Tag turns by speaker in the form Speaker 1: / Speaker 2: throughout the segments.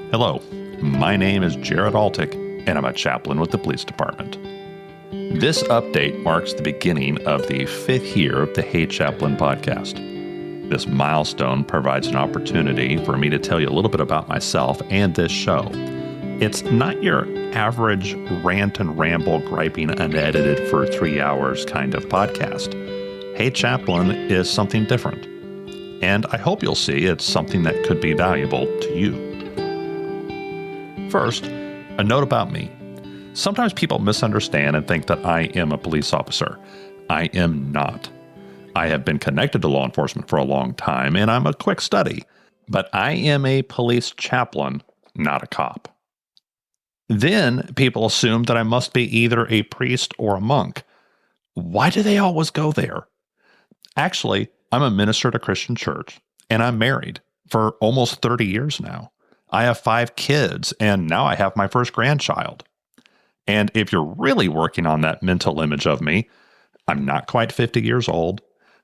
Speaker 1: Hello, my name is Jared Altick, and I'm a chaplain with the police department. This update marks the beginning of the 5th year of the Hey Chaplain podcast. This milestone provides an opportunity for me to tell you a little bit about myself and this show. It's not your average rant and ramble griping unedited for 3 hours kind of podcast. Hey Chaplain is something different, and I hope you'll see it's something that could be valuable to you. First, a note about me. Sometimes people misunderstand and think that I am a police officer. I am not. I have been connected to law enforcement for a long time, and I'm a quick study. But I am a police chaplain, not a cop. Then people assume that I must be either a priest or a monk. Why do they always go there? Actually, I'm a minister at a Christian church, and I'm married for almost 30 years now. I have 5 kids, and now I have my first grandchild. And if you're really working on that mental image of me, I'm not quite 50 years old.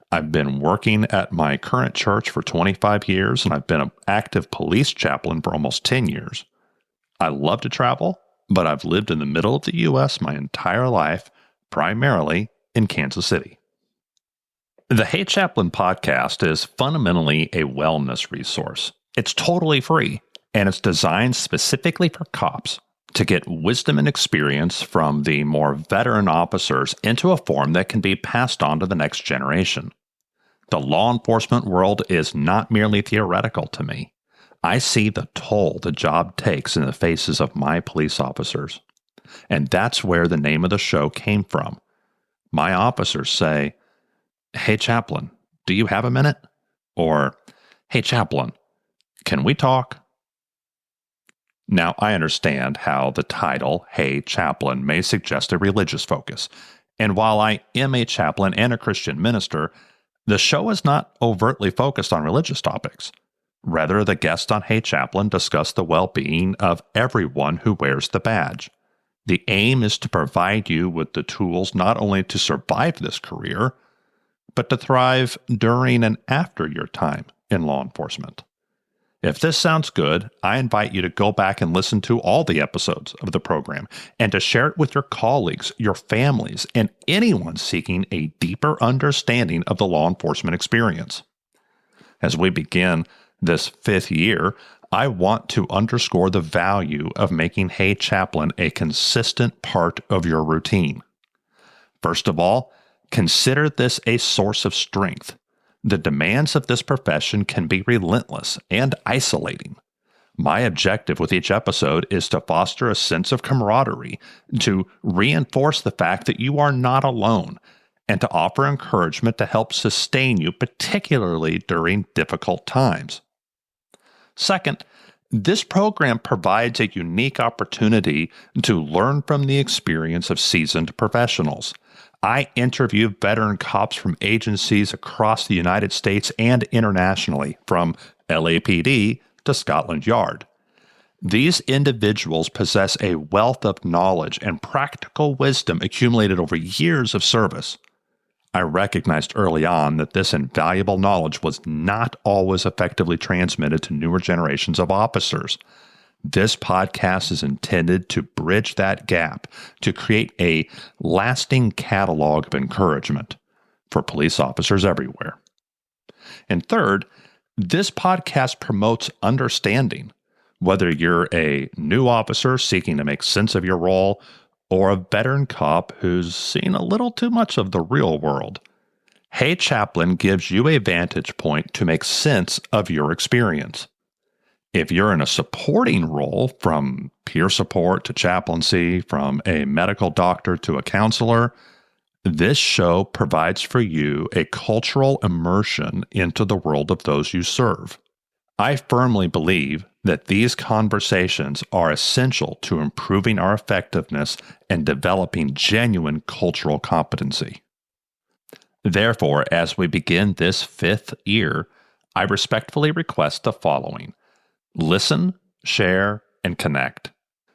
Speaker 1: I've been working at my current church for 25 years, and I've been an active police chaplain for almost 10 years. I love to travel, but I've lived in the middle of the U.S. my entire life, primarily in Kansas City. The Hey Chaplain podcast is fundamentally a wellness resource. It's totally free, and it's designed specifically for cops to get wisdom and experience from the more veteran officers into a form that can be passed on to the next generation. The law enforcement world is not merely theoretical to me. I see the toll the job takes in the faces of my police officers. And that's where the name of the show came from. My officers say, "Hey Chaplain, do you have a minute?" Or, "Hey Chaplain, can we talk?" Now, I understand how the title, Hey Chaplain, may suggest a religious focus. And while I am a chaplain and a Christian minister, the show is not overtly focused on religious topics. Rather, the guests on Hey Chaplain discuss the well-being of everyone who wears the badge. The aim is to provide you with the tools not only to survive this career, but to thrive during and after your time in law enforcement. If this sounds good, I invite you to go back and listen to all the episodes of the program and to share it with your colleagues, your families, and anyone seeking a deeper understanding of the law enforcement experience. As we begin this 5th year, I want to underscore the value of making Hey Chaplain a consistent part of your routine. First of all, consider this a source of strength. The demands of this profession can be relentless and isolating. My objective with each episode is to foster a sense of camaraderie, to reinforce the fact that you are not alone, and to offer encouragement to help sustain you, particularly during difficult times. Second, this program provides a unique opportunity to learn from the experience of seasoned professionals. I interview veteran cops from agencies across the United States and internationally, from LAPD to Scotland Yard. These individuals possess a wealth of knowledge and practical wisdom accumulated over years of service. I recognized early on that this invaluable knowledge was not always effectively transmitted to newer generations of officers. This podcast is intended to bridge that gap, to create a lasting catalog of encouragement for police officers everywhere. And third, this podcast promotes understanding. Whether you're a new officer seeking to make sense of your role, or a veteran cop who's seen a little too much of the real world, Hey Chaplain gives you a vantage point to make sense of your experience. If you're in a supporting role, from peer support to chaplaincy, from a medical doctor to a counselor, this show provides for you a cultural immersion into the world of those you serve. I firmly believe that these conversations are essential to improving our effectiveness and developing genuine cultural competency. Therefore, as we begin this 5th year, I respectfully request the following. Listen, share, and connect.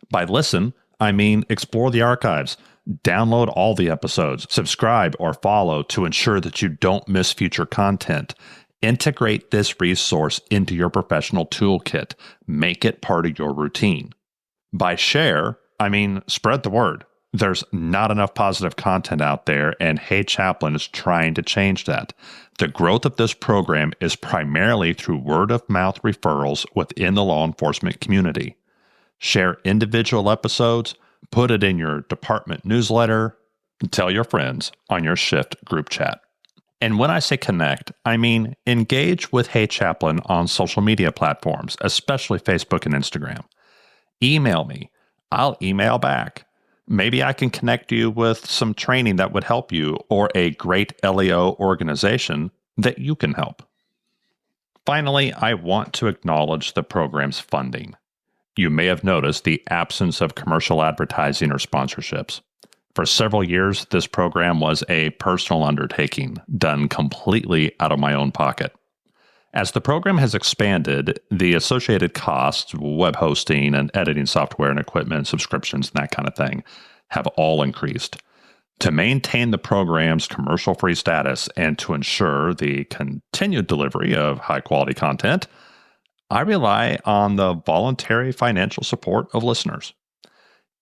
Speaker 1: By listen, I mean explore the archives, download all the episodes, subscribe or follow to ensure that you don't miss future content, Integrate this resource into your professional toolkit. Make it part of your routine. By share, I mean spread the word. There's not enough positive content out there, and Hey Chaplain is trying to change that. The growth of this program is primarily through word-of-mouth referrals within the law enforcement community. Share individual episodes, put it in your department newsletter, tell your friends on your shift group chat. And when I say connect, I mean engage with Hey Chaplain on social media platforms, especially Facebook and Instagram. Email me. I'll email back. Maybe I can connect you with some training that would help you or a great LEO organization that you can help. Finally, I want to acknowledge the program's funding. You may have noticed the absence of commercial advertising or sponsorships. For several years, this program was a personal undertaking, done completely out of my own pocket. As the program has expanded, the associated costs, web hosting and editing software and equipment, subscriptions, and that kind of thing, have all increased. To maintain the program's commercial-free status and to ensure the continued delivery of high-quality content, I rely on the voluntary financial support of listeners.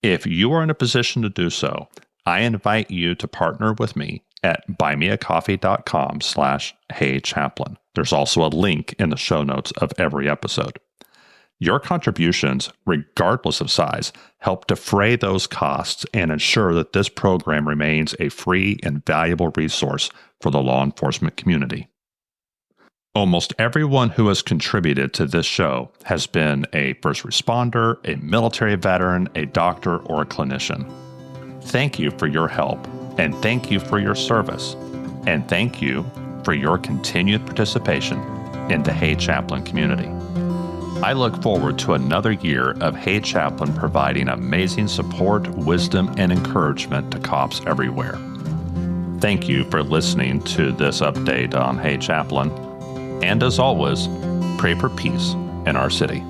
Speaker 1: If you are in a position to do so, I invite you to partner with me at buymeacoffee.com/HeyChaplain. There's also a link in the show notes of every episode. Your contributions, regardless of size, help defray those costs and ensure that this program remains a free and valuable resource for the law enforcement community. Almost everyone who has contributed to this show has been a first responder, a military veteran, a doctor, or a clinician. Thank you for your help, and thank you for your service, and thank you for your continued participation in the Hey Chaplain community. I look forward to another year of Hey Chaplain providing amazing support, wisdom, and encouragement to cops everywhere. Thank you for listening to this update on Hey Chaplain, and as always, pray for peace in our city.